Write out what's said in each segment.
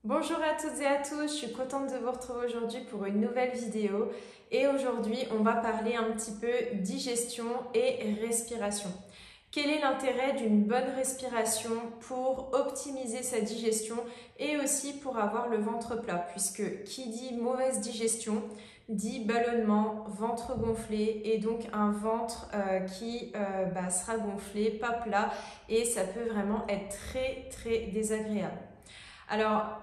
Bonjour à toutes et à tous, je suis contente de vous retrouver aujourd'hui pour une nouvelle vidéo et aujourd'hui on va parler un petit peu digestion et respiration. Quel est l'intérêt d'une bonne respiration pour optimiser sa digestion et aussi pour avoir le ventre plat, puisque qui dit mauvaise digestion dit ballonnement, ventre gonflé et donc un ventre qui sera gonflé, pas plat, et ça peut vraiment être très désagréable. Alors,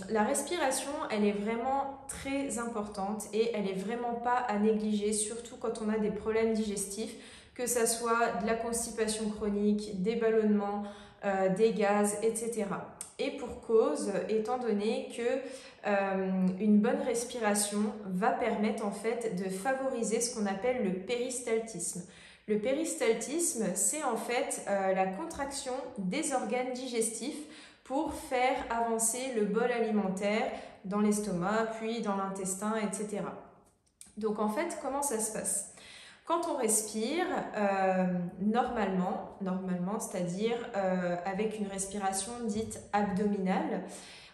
la respiration, elle est vraiment très importante et elle est vraiment pas à négliger, surtout quand on a des problèmes digestifs, que ça soit de la constipation chronique, des ballonnements, des gaz, etc. Et pour cause, étant donné que une bonne respiration va permettre en fait de favoriser ce qu'on appelle le péristaltisme. Le péristaltisme, c'est en fait la contraction des organes digestifs pour faire avancer le bol alimentaire dans l'estomac, puis dans l'intestin, etc. Donc en fait, comment ça se passe? Quand on respire, normalement, c'est-à-dire avec une respiration dite abdominale,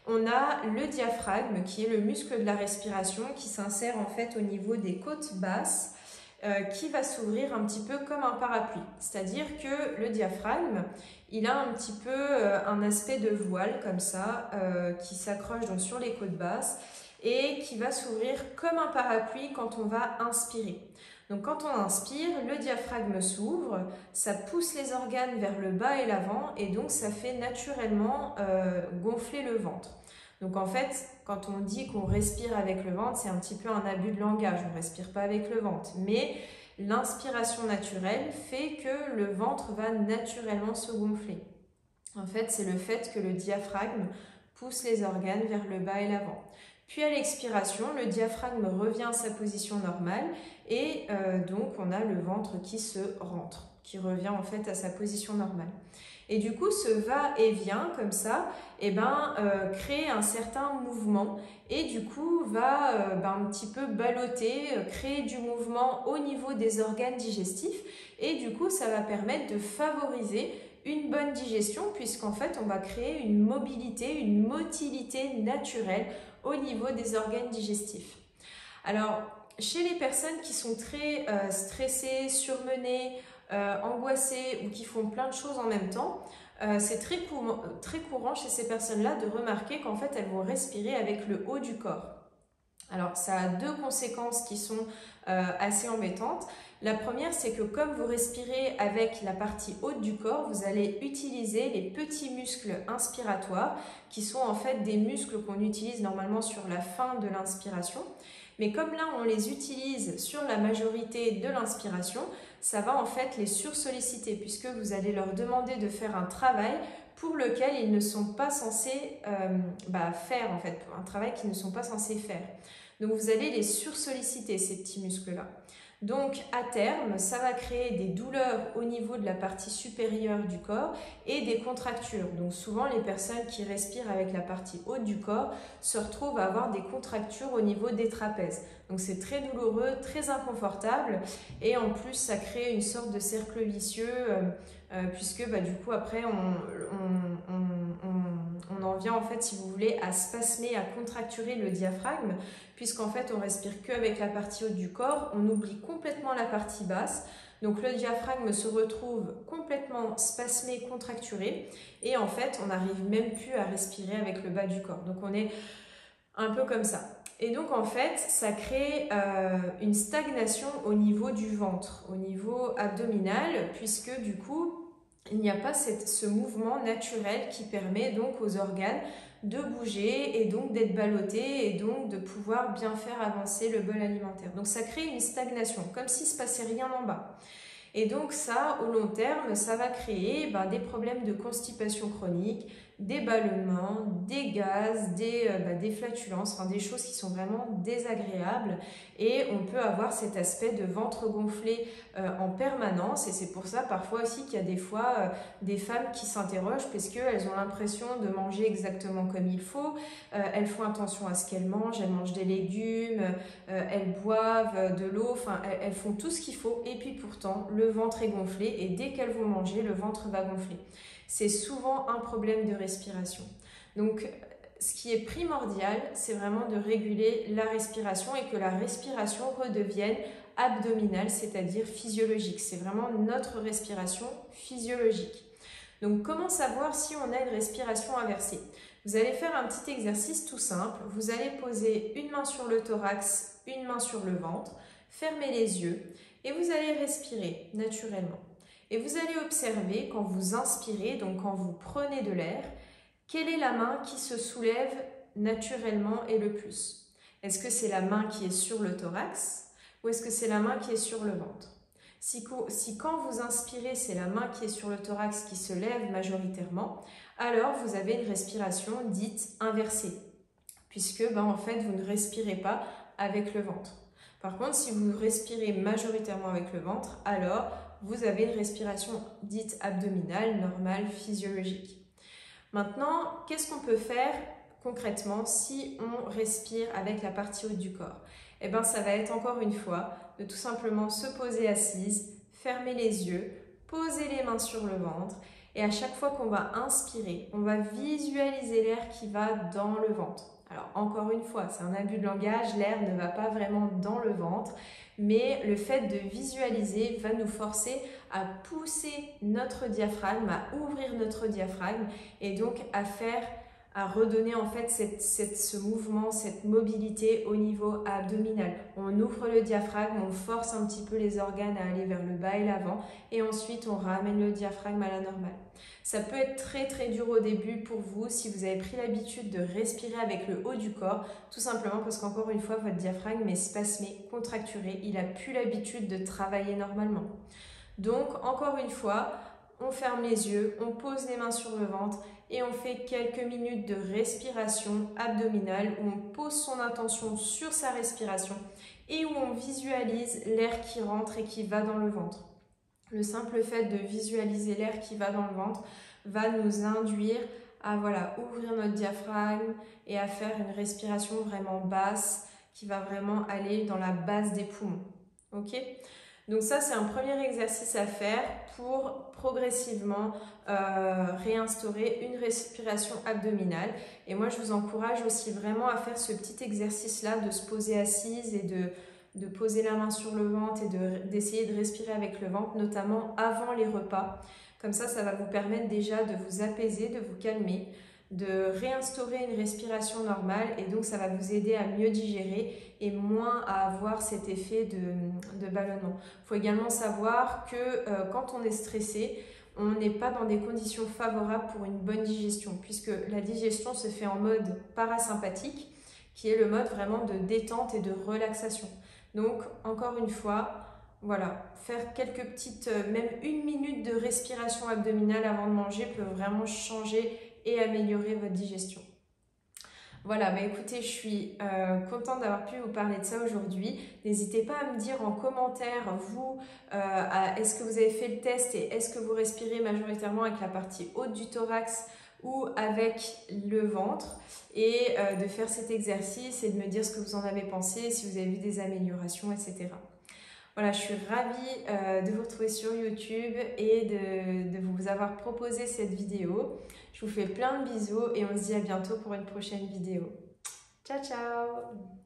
on a le diaphragme qui est le muscle de la respiration qui s'insère en fait au niveau des côtes basses, qui va s'ouvrir un petit peu comme un parapluie. C'est-à-dire que le diaphragme, il a un petit peu un aspect de voile comme ça, qui s'accroche donc sur les côtes basses et qui va s'ouvrir comme un parapluie quand on va inspirer. Donc quand on inspire, le diaphragme s'ouvre, ça pousse les organes vers le bas et l'avant et donc ça fait naturellement gonfler le ventre. Donc en fait, quand on dit qu'on respire avec le ventre, c'est un petit peu un abus de langage, on ne respire pas avec le ventre. Mais l'inspiration naturelle fait que le ventre va naturellement se gonfler. En fait, c'est le fait que le diaphragme pousse les organes vers le bas et l'avant. Puis à l'expiration, le diaphragme revient à sa position normale et donc on a le ventre qui se rentre, qui revient en fait à sa position normale. Et du coup, ce va-et-vient comme ça, crée un certain mouvement et du coup va un petit peu balloter, créer du mouvement au niveau des organes digestifs et du coup, ça va permettre de favoriser une bonne digestion puisqu'en fait, on va créer une mobilité, une motilité naturelle au niveau des organes digestifs. Alors, chez les personnes qui sont très stressées, surmenées, angoissées ou qui font plein de choses en même temps, c'est très courant chez ces personnes-là de remarquer qu'en fait, elles vont respirer avec le haut du corps. Alors, ça a deux conséquences qui sont assez embêtantes. La première, c'est que comme vous respirez avec la partie haute du corps, vous allez utiliser les petits muscles inspiratoires, qui sont en fait des muscles qu'on utilise normalement sur la fin de l'inspiration. Mais comme là, on les utilise sur la majorité de l'inspiration, ça va en fait les sursolliciter, puisque vous allez leur demander de faire un travail pour lequel ils ne sont pas censés faire, en fait, un travail qu'ils ne sont pas censés faire. Donc vous allez les sursolliciter, ces petits muscles-là. Donc à terme, ça va créer des douleurs au niveau de la partie supérieure du corps et des contractures. Donc souvent les personnes qui respirent avec la partie haute du corps se retrouvent à avoir des contractures au niveau des trapèzes. Donc c'est très douloureux, très inconfortable et en plus ça crée une sorte de cercle vicieux puisque du coup après on en vient en fait, si vous voulez, à spasmer, à contracturer le diaphragme, puisqu'en fait on respire qu'avec la partie haute du corps, on oublie complètement la partie basse, donc le diaphragme se retrouve complètement spasmé, contracturé, et en fait on n'arrive même plus à respirer avec le bas du corps, donc on est un peu comme ça. Et donc en fait ça crée une stagnation au niveau du ventre, au niveau abdominal, puisque du coup il n'y a pas ce mouvement naturel qui permet donc aux organes de bouger et donc d'être ballottés et donc de pouvoir bien faire avancer le bol alimentaire. Donc ça crée une stagnation, comme s'il ne se passait rien en bas. Et donc ça, au long terme, ça va créer des problèmes de constipation chronique, des ballonnements, des gaz, des flatulences, des choses qui sont vraiment désagréables. Et on peut avoir cet aspect de ventre gonflé en permanence. Et c'est pour ça parfois aussi qu'il y a des fois des femmes qui s'interrogent parce qu'elles ont l'impression de manger exactement comme il faut. Elles font attention à ce qu'elles mangent des légumes, elles boivent de l'eau, elles font tout ce qu'il faut. Et puis pourtant, le ventre est gonflé et dès qu'elles vont manger, le ventre va gonfler. C'est souvent un problème de respiration. Donc, ce qui est primordial, c'est vraiment de réguler la respiration et que la respiration redevienne abdominale, c'est-à-dire physiologique. C'est vraiment notre respiration physiologique. Donc, comment savoir si on a une respiration inversée? Vous allez faire un petit exercice tout simple. Vous allez poser une main sur le thorax, une main sur le ventre, fermer les yeux et vous allez respirer naturellement. Et vous allez observer quand vous inspirez, donc quand vous prenez de l'air, quelle est la main qui se soulève naturellement et le plus? Est-ce que c'est la main qui est sur le thorax ou est-ce que c'est la main qui est sur le ventre? Si quand vous inspirez, c'est la main qui est sur le thorax qui se lève majoritairement, alors vous avez une respiration dite inversée, puisque en fait vous ne respirez pas avec le ventre. Par contre, si vous respirez majoritairement avec le ventre, alors vous avez une respiration dite abdominale, normale, physiologique. Maintenant, qu'est-ce qu'on peut faire concrètement si on respire avec la partie haute du corps? Eh bien, ça va être encore une fois de tout simplement se poser assise, fermer les yeux, poser les mains sur le ventre et à chaque fois qu'on va inspirer, on va visualiser l'air qui va dans le ventre. Alors encore une fois, c'est un abus de langage, l'air ne va pas vraiment dans le ventre, mais le fait de visualiser va nous forcer à pousser notre diaphragme, à ouvrir notre diaphragme et donc à redonner en fait ce mouvement, cette mobilité au niveau abdominal. On ouvre le diaphragme, on force un petit peu les organes à aller vers le bas et l'avant et ensuite on ramène le diaphragme à la normale. Ça peut être très très dur au début pour vous si vous avez pris l'habitude de respirer avec le haut du corps, tout simplement parce qu'encore une fois votre diaphragme est spasmé, contracturé, il n'a plus l'habitude de travailler normalement. Donc encore une fois, on ferme les yeux, on pose les mains sur le ventre et on fait quelques minutes de respiration abdominale où on pose son attention sur sa respiration et où on visualise l'air qui rentre et qui va dans le ventre. Le simple fait de visualiser l'air qui va dans le ventre va nous induire à ouvrir notre diaphragme et à faire une respiration vraiment basse qui va vraiment aller dans la base des poumons. Ok ? Donc ça, c'est un premier exercice à faire pour progressivement réinstaurer une respiration abdominale. Et moi, je vous encourage aussi vraiment à faire ce petit exercice-là de se poser assise et de poser la main sur le ventre et d'essayer de respirer avec le ventre, notamment avant les repas. Comme ça va vous permettre déjà de vous apaiser, de vous calmer, de réinstaurer une respiration normale et donc ça va vous aider à mieux digérer et moins à avoir cet effet de ballonnement. Il faut également savoir que quand on est stressé, on n'est pas dans des conditions favorables pour une bonne digestion puisque la digestion se fait en mode parasympathique qui est le mode vraiment de détente et de relaxation. Donc encore une fois, faire quelques petites, même 1 minute de respiration abdominale avant de manger peut vraiment changer et améliorer votre digestion. Voilà, écoutez, je suis contente d'avoir pu vous parler de ça aujourd'hui. N'hésitez pas à me dire en commentaire, vous, est-ce que vous avez fait le test et est-ce que vous respirez majoritairement avec la partie haute du thorax ou avec le ventre et de faire cet exercice et de me dire ce que vous en avez pensé, si vous avez vu des améliorations, etc. Voilà, je suis ravie de vous retrouver sur YouTube et de vous avoir proposé cette vidéo. Je vous fais plein de bisous et on se dit à bientôt pour une prochaine vidéo. Ciao, ciao!